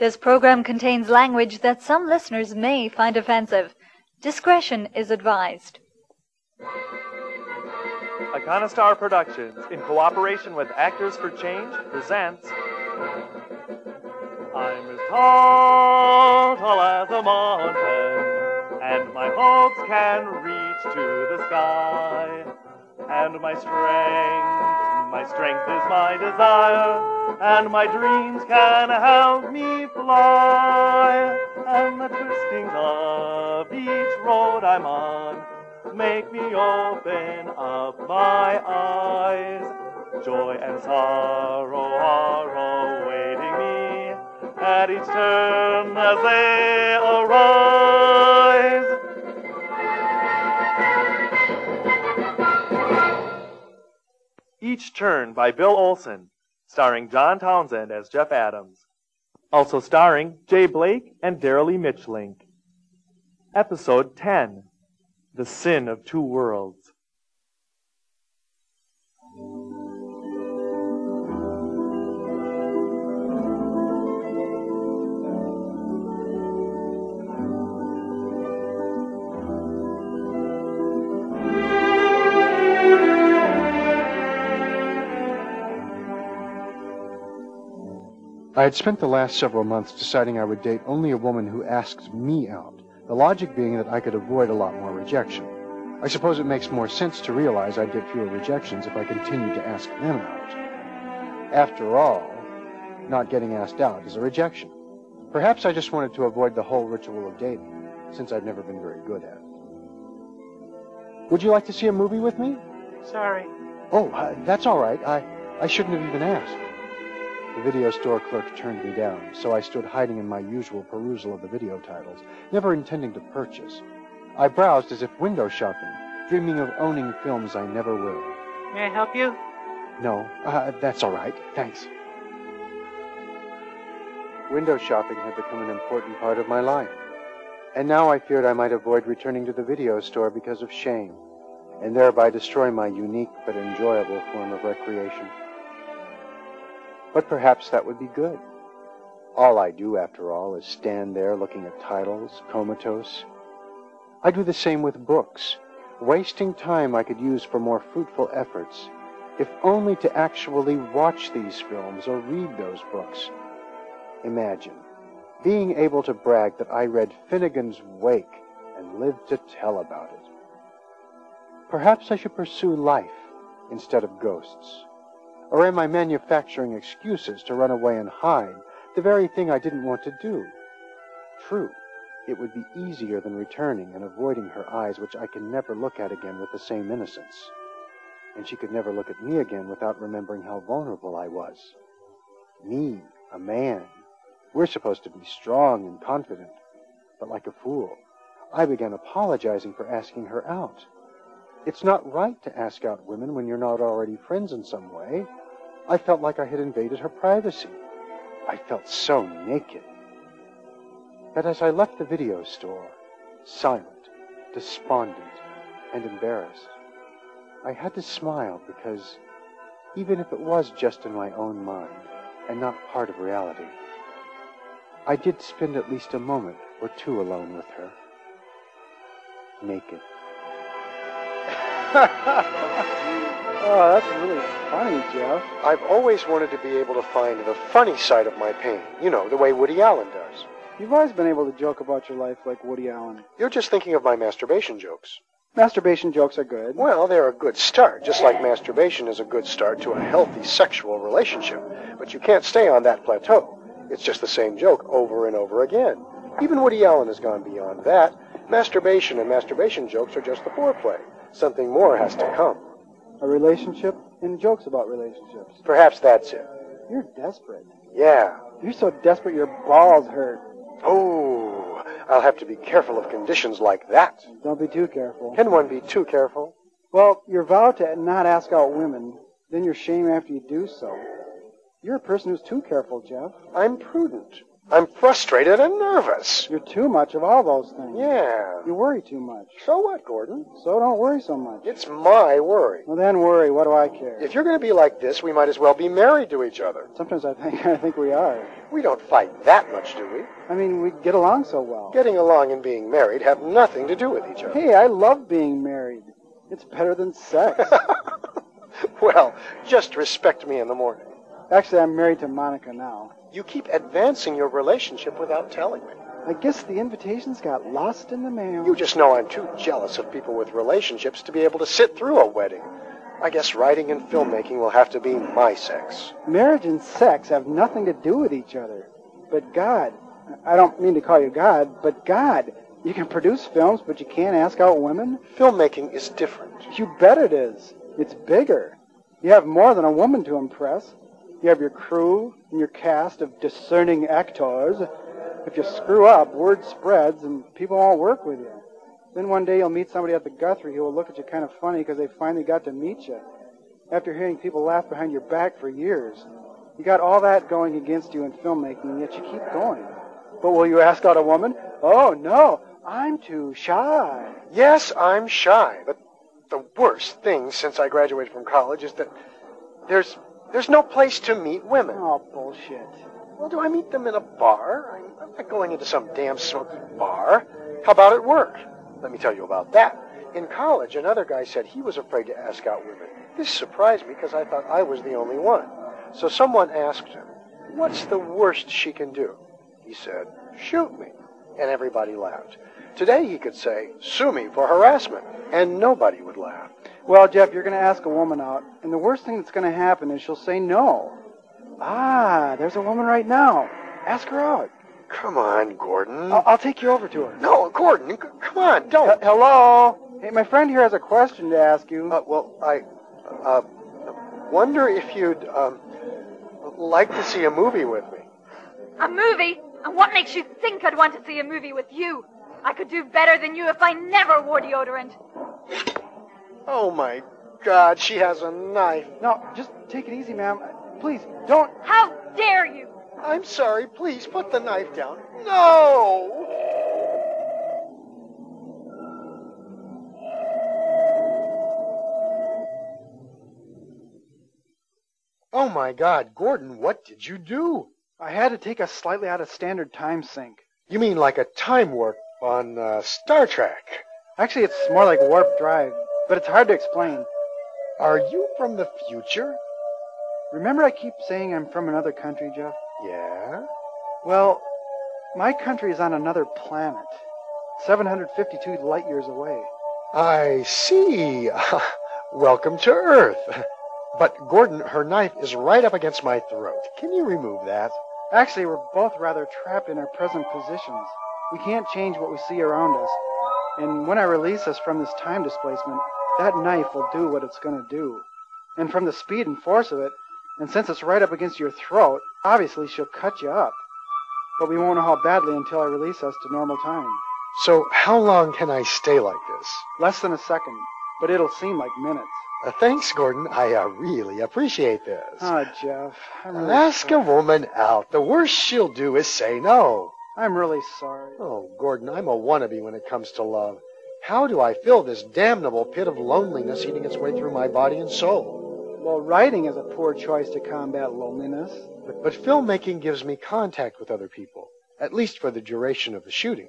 This program contains language that some listeners may find offensive. Discretion is advised. Iconostar Productions, in cooperation with Actors for Change, presents I'm as tall as a mountain, and my hopes can reach to the sky. And my strength is my desire, and my dreams can help me fly. And the twistings of each road I'm on make me open up my eyes. Joy and sorrow are awaiting me at each turn as they arise. Each Turn by Bill Olson, starring John Townsend as Jeff Adams. Also starring Jay Blake and Darrell E. Mitchlink. Episode 10, The Sin of Two Worlds. I had spent the last several months deciding I would date only a woman who asked me out, the logic being that I could avoid a lot more rejection. I suppose it makes more sense to realize I'd get fewer rejections if I continued to ask them out. After all, not getting asked out is a rejection. Perhaps I just wanted to avoid the whole ritual of dating, since I've never been very good at it. Would you like to see a movie with me? Sorry. Oh, that's all right. I shouldn't have even asked. The video store clerk turned me down, so I stood hiding in my usual perusal of the video titles, never intending to purchase. I browsed as if window shopping, dreaming of owning films I never will. May I help you? No, that's all right. Thanks. Window shopping had become an important part of my life, and now I feared I might avoid returning to the video store because of shame, and thereby destroy my unique but enjoyable form of recreation. But perhaps that would be good. All I do, after all, is stand there looking at titles, comatose. I do the same with books, wasting time I could use for more fruitful efforts, if only to actually watch these films or read those books. Imagine being able to brag that I read Finnegan's Wake and lived to tell about it. Perhaps I should pursue life instead of ghosts. Or am I manufacturing excuses to run away and hide the very thing I didn't want to do? True, it would be easier than returning and avoiding her eyes, which I can never look at again with the same innocence. And she could never look at me again without remembering how vulnerable I was. Me, a man. We're supposed to be strong and confident. But like a fool, I began apologizing for asking her out. It's not right to ask out women when you're not already friends in some way. I felt like I had invaded her privacy. I felt so naked. But as I left the video store, silent, despondent, and embarrassed, I had to smile because, even if it was just in my own mind and not part of reality, I did spend at least a moment or two alone with her, naked. Oh, that's really funny, Jeff. I've always wanted to be able to find the funny side of my pain. You know, the way Woody Allen does. You've always been able to joke about your life like Woody Allen. You're just thinking of my masturbation jokes. Masturbation jokes are good. Well, they're a good start, just like masturbation is a good start to a healthy sexual relationship. But you can't stay on that plateau. It's just the same joke over and over again. Even Woody Allen has gone beyond that. Masturbation and masturbation jokes are just the foreplay. Something more has to come. A relationship and jokes about relationships. Perhaps that's it. You're desperate. Yeah. You're so desperate your balls hurt. Oh, I'll have to be careful of conditions like that. Don't be too careful. Can one be too careful? Well, your vow to not ask out women, then your shame after you do so. You're a person who's too careful, Jeff. I'm prudent. I'm frustrated and nervous. You're too much of all those things. Yeah. You worry too much. So what, Gordon? So don't worry so much. It's my worry. Well, then worry. What do I care? If you're going to be like this, we might as well be married to each other. Sometimes I think we are. We don't fight that much, do we? I mean, we get along so well. Getting along and being married have nothing to do with each other. Hey, I love being married. It's better than sex. Well, just respect me in the morning. Actually, I'm married to Monica now. You keep advancing your relationship without telling me. I guess the invitations got lost in the mail. You just know I'm too jealous of people with relationships to be able to sit through a wedding. I guess writing and filmmaking will have to be my sex. Marriage and sex have nothing to do with each other. But God, I don't mean to call you God, but God, you can produce films, but you can't ask out women? Filmmaking is different. You bet it is. It's bigger. You have more than a woman to impress. You have your crew and your cast of discerning actors. If you screw up, word spreads and people won't work with you. Then one day you'll meet somebody at the Guthrie who will look at you kind of funny because they finally got to meet you. After hearing people laugh behind your back for years. You got all that going against you in filmmaking, and yet you keep going. But will you ask out a woman? Oh, no, I'm too shy. Yes, I'm shy, but the worst thing since I graduated from college is that there's no place to meet women. Oh, bullshit. Well, do I meet them in a bar? I'm not going into some damn smoky bar. How about at work? Let me tell you about that. In college, another guy said he was afraid to ask out women. This surprised me because I thought I was the only one. So someone asked him, "What's the worst she can do?" He said, "Shoot me." And everybody laughed. Today he could say, "Sue me for harassment," and nobody would laugh. Well, Jeff, you're going to ask a woman out, and the worst thing that's going to happen is she'll say no. Ah, there's a woman right now. Ask her out. Come on, Gordon. I'll take you over to her. No, Gordon, come on, don't. Hello? Hey, my friend here has a question to ask you. Well, I wonder if you'd like to see a movie with me. A movie? And what makes you think I'd want to see a movie with you? I could do better than you if I never wore deodorant. Oh, my God, she has a knife. No, just take it easy, ma'am. Please, don't. How dare you? I'm sorry, please put the knife down. No! Oh, my God, Gordon, what did you do? I had to take us slightly out of standard time sync. You mean like a time warp on Star Trek? Actually, it's more like warp drive, but it's hard to explain. Are you from the future? Remember I keep saying I'm from another country, Jeff? Yeah? Well, my country is on another planet, 752 light years away. I see. Welcome to Earth. But, Gordon, her knife is right up against my throat. Can you remove that? Actually, we're both rather trapped in our present positions. We can't change what we see around us. And when I release us from this time displacement, that knife will do what it's going to do. And from the speed and force of it, and since it's right up against your throat, obviously she'll cut you up. But we won't know how badly until I release us to normal time. So how long can I stay like this? Less than a second, but it'll seem like minutes. Thanks, Gordon. I really appreciate this. Oh, Jeff, I'm really Ask sorry. a woman out. The worst she'll do is say no. I'm really sorry. Oh, Gordon, I'm a wannabe when it comes to love. How do I fill this damnable pit of loneliness eating its way through my body and soul? Well, writing is a poor choice to combat loneliness. But filmmaking gives me contact with other people, at least for the duration of the shooting.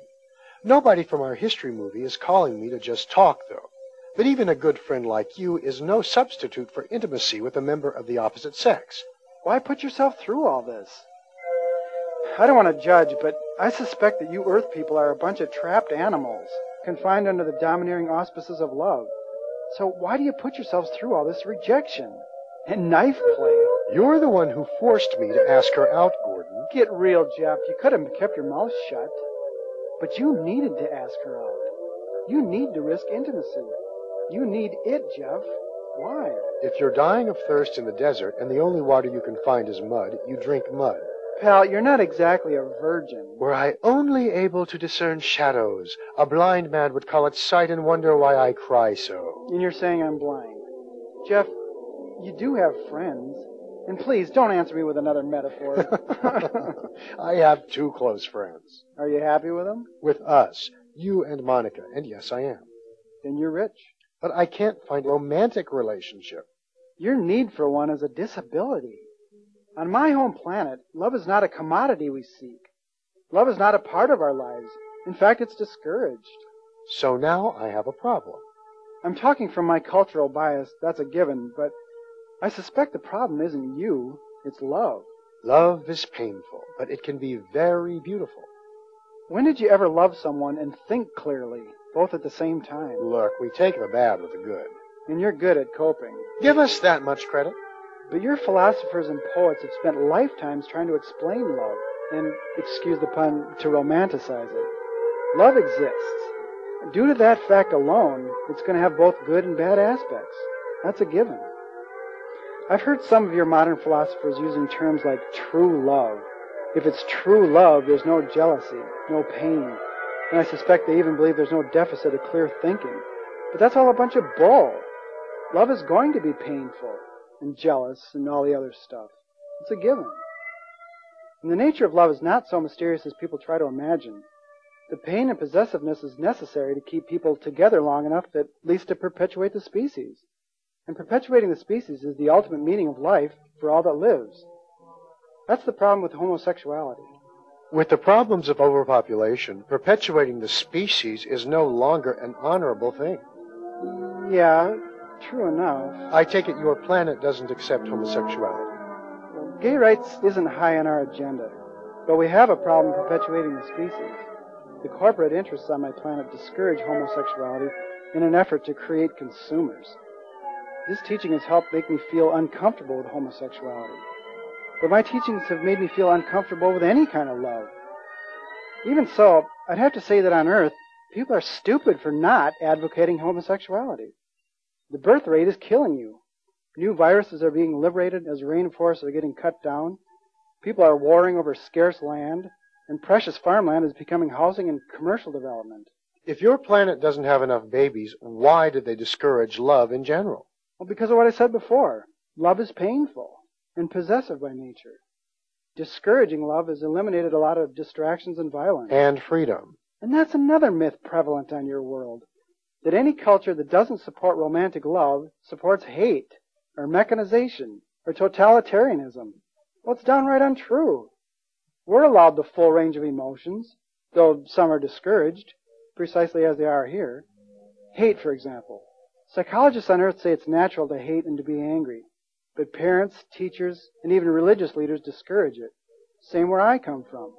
Nobody from our history movie is calling me to just talk, though. But even a good friend like you is no substitute for intimacy with a member of the opposite sex. Why put yourself through all this? I don't want to judge, but I suspect that you Earth people are a bunch of trapped animals, confined under the domineering auspices of love. So why do you put yourselves through all this rejection and knife play? You're the one who forced me to ask her out, Gordon. Get real, Jeff. You could have kept your mouth shut. But you needed to ask her out. You need to risk intimacy. You need it, Jeff. Why? If you're dying of thirst in the desert and the only water you can find is mud, you drink mud. Pal, you're not exactly a virgin. Were I only able to discern shadows, a blind man would call it sight and wonder why I cry so. And you're saying I'm blind. Jeff, you do have friends. And please, don't answer me with another metaphor. I have 2 close friends. Are you happy with them? With us, you and Monica, and yes, I am. Then you're rich. But I can't find a romantic relationship. Your need for one is a disability. On my home planet, love is not a commodity we seek. Love is not a part of our lives. In fact, it's discouraged. So now I have a problem. I'm talking from my cultural bias, that's a given, but I suspect the problem isn't you, it's love. Love is painful, but it can be very beautiful. When did you ever love someone and think clearly, both at the same time? Look, we take the bad with the good. And you're good at coping. Give us that much credit. But your philosophers and poets have spent lifetimes trying to explain love, and, excuse the pun, to romanticize it. Love exists. Due to that fact alone, it's going to have both good and bad aspects. That's a given. I've heard some of your modern philosophers using terms like true love. If it's true love, there's no jealousy, no pain. And I suspect they even believe there's no deficit of clear thinking. But that's all a bunch of bull. Love is going to be painful and jealous and all the other stuff. It's a given. And the nature of love is not so mysterious as people try to imagine. The pain and possessiveness is necessary to keep people together long enough at least to perpetuate the species. And perpetuating the species is the ultimate meaning of life for all that lives. That's the problem with homosexuality. With the problems of overpopulation, perpetuating the species is no longer an honorable thing. Yeah, true enough. I take it your planet doesn't accept homosexuality. Well, gay rights isn't high on our agenda, but we have a problem perpetuating the species. The corporate interests on my planet discourage homosexuality in an effort to create consumers. This teaching has helped make me feel uncomfortable with homosexuality. But my teachings have made me feel uncomfortable with any kind of love. Even so, I'd have to say that on Earth, people are stupid for not advocating homosexuality. The birth rate is killing you. New viruses are being liberated as rainforests are getting cut down. People are warring over scarce land, and precious farmland is becoming housing and commercial development. If your planet doesn't have enough babies, why did they discourage love in general? Well, because of what I said before. Love is painful and possessive by nature. Discouraging love has eliminated a lot of distractions and violence. And freedom. And that's another myth prevalent on your world. That any culture that doesn't support romantic love supports hate, or mechanization, or totalitarianism. Well, it's downright untrue. We're allowed the full range of emotions, though some are discouraged, precisely as they are here. Hate, for example. Psychologists on Earth say it's natural to hate and to be angry. But parents, teachers, and even religious leaders discourage it. Same where I come from.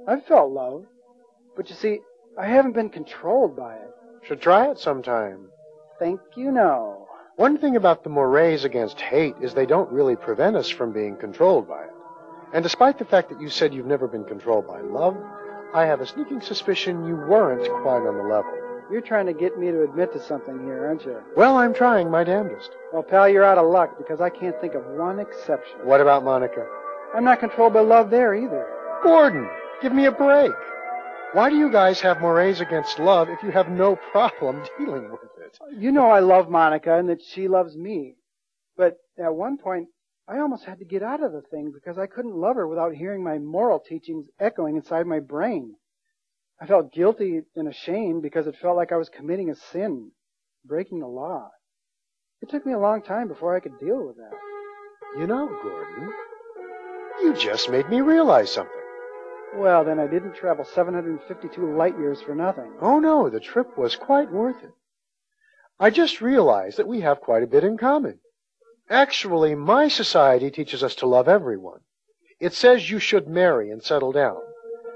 I've felt love, but you see, I haven't been controlled by it. Should try it sometime. Think you know. One thing about the mores against hate is they don't really prevent us from being controlled by it. And despite the fact that you said you've never been controlled by love, I have a sneaking suspicion you weren't quite on the level. You're trying to get me to admit to something here, aren't you? Well, I'm trying my damnedest. Well, pal, you're out of luck because I can't think of one exception. What about Monica? I'm not controlled by love there either. Gordon, give me a break. Why do you guys have mores against love if you have no problem dealing with it? You know I love Monica and that she loves me. But at one point, I almost had to get out of the thing because I couldn't love her without hearing my moral teachings echoing inside my brain. I felt guilty and ashamed because it felt like I was committing a sin, breaking the law. It took me a long time before I could deal with that. You know, Gordon, you just made me realize something. Well, then I didn't travel 752 light years for nothing. Oh, no, the trip was quite worth it. I just realized that we have quite a bit in common. Actually, my society teaches us to love everyone. It says you should marry and settle down.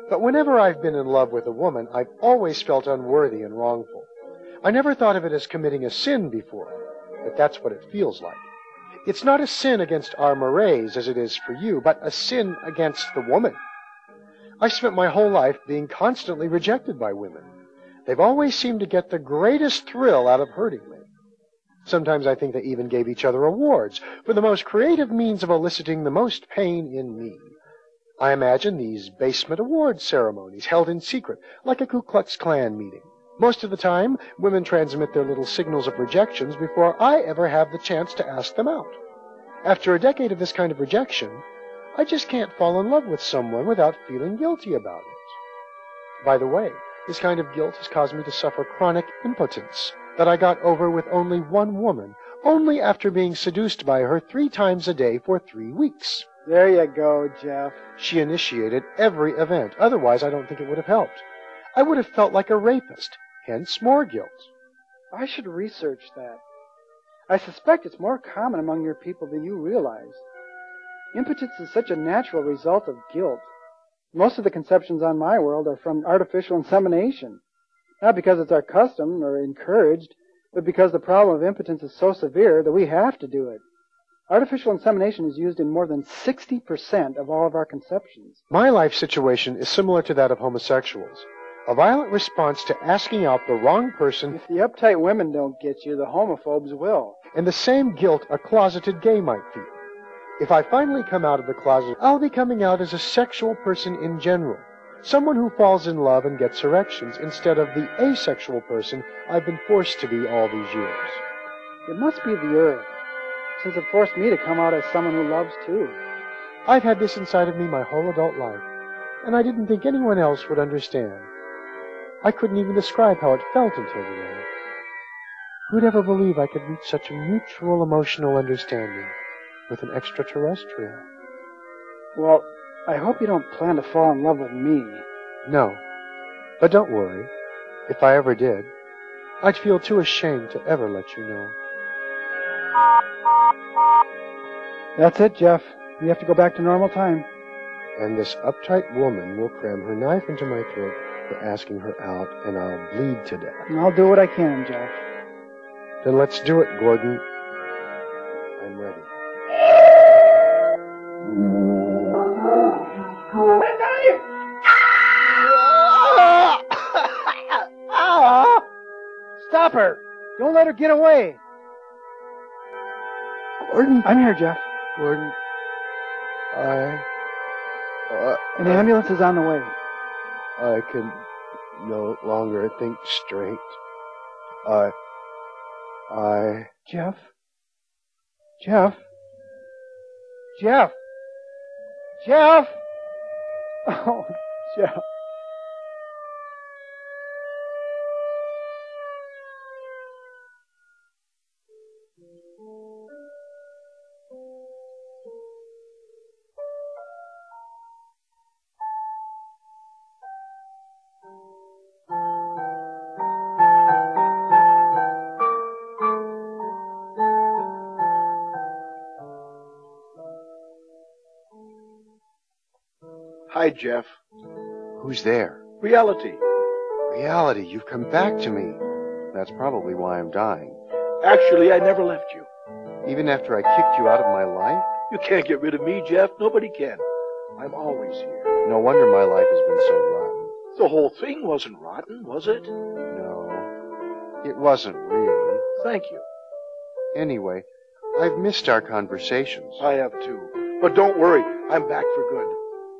But whenever I've been in love with a woman, I've always felt unworthy and wrongful. I never thought of it as committing a sin before, but that's what it feels like. It's not a sin against our mores as it is for you, but a sin against the woman. I spent my whole life being constantly rejected by women. They've always seemed to get the greatest thrill out of hurting me. Sometimes I think they even gave each other awards for the most creative means of eliciting the most pain in me. I imagine these basement award ceremonies held in secret, like a Ku Klux Klan meeting. Most of the time, women transmit their little signals of rejections before I ever have the chance to ask them out. After a decade of this kind of rejection, I just can't fall in love with someone without feeling guilty about it. By the way, this kind of guilt has caused me to suffer chronic impotence that I got over with only one woman, only after being seduced by her 3 times a day for 3 weeks. There you go, Jeff. She initiated every event. Otherwise, I don't think it would have helped. I would have felt like a rapist, hence more guilt. I should research that. I suspect it's more common among your people than you realize. Impotence is such a natural result of guilt. Most of the conceptions on my world are from artificial insemination. Not because it's our custom or encouraged, but because the problem of impotence is so severe that we have to do it. Artificial insemination is used in more than 60% of all of our conceptions. My life situation is similar to that of homosexuals. A violent response to asking out the wrong person. If the uptight women don't get you, the homophobes will. And the same guilt a closeted gay might feel. If I finally come out of the closet, I'll be coming out as a sexual person in general. Someone who falls in love and gets erections instead of the asexual person I've been forced to be all these years. It must be the earth, since it forced me to come out as someone who loves too. I've had this inside of me my whole adult life, and I didn't think anyone else would understand. I couldn't even describe how it felt until the end. Who'd ever believe I could reach such a mutual emotional understanding with an extraterrestrial? Well, I hope you don't plan to fall in love with me. No, but don't worry. If I ever did, I'd feel too ashamed to ever let you know. That's it, Jeff. You have to go back to normal time. And this uptight woman will cram her knife into my throat for asking her out, and I'll bleed to death. And I'll do what I can, Jeff. Then let's do it, Gordon. I'm ready. Stop her! Don't let her get away! Gordon? I'm here, Jeff. Gordon, An ambulance is on the way. I can no longer think straight. Jeff? Jeff? Jeff? Jeff? Oh, Jeff. Hi, Jeff. Who's there? Reality. Reality, you've come back to me. That's probably why I'm dying. Actually, I never left you. Even after I kicked you out of my life? You can't get rid of me, Jeff. Nobody can. I'm always here. No wonder my life has been so rotten. The whole thing wasn't rotten, was it? No, it wasn't really. Thank you. Anyway, I've missed our conversations. I have too. But don't worry, I'm back for good.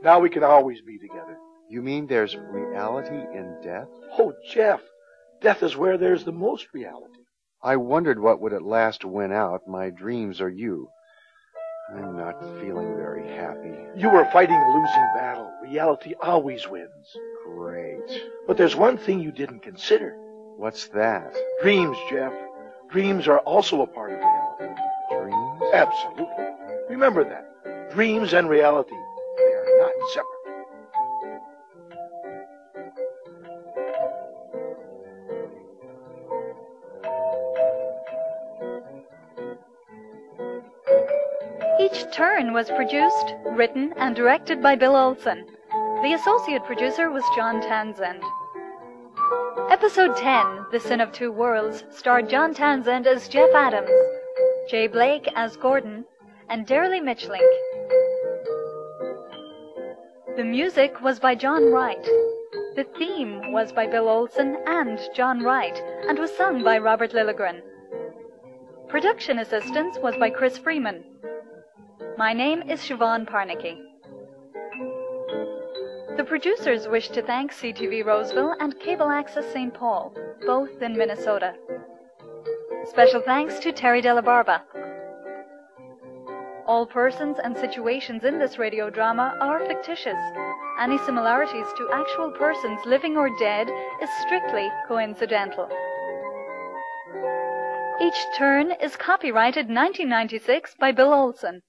Now we can always be together. You mean there's reality in death? Oh, Jeff, death is where there's the most reality. I wondered what would at last win out, my dreams or you. I'm not feeling very happy. You were fighting a losing battle. Reality always wins. Great. But there's one thing you didn't consider. What's that? Dreams, Jeff. Dreams are also a part of reality. Dreams? Absolutely. Remember that. Dreams and reality, they are not separate. Each Turn was produced, written, and directed by Bill Olson. The associate producer was John Townsend. Episode 10, The Sin of Two Worlds, starred John Townsend as Jeff Adams, Jay Blake as Gordon, and Darrelly Mitchling. The music was by John Wright. The theme was by Bill Olson and John Wright, and was sung by Robert Lilligren. Production assistance was by Chris Freeman. My name is Siobhan Parnicky. The producers wish to thank CTV Roseville and Cable Access St. Paul, both in Minnesota. Special thanks to Terry Della Barba. All persons and situations in this radio drama are fictitious. Any similarities to actual persons living or dead is strictly coincidental. Each Turn is copyrighted 1996 by Bill Olson.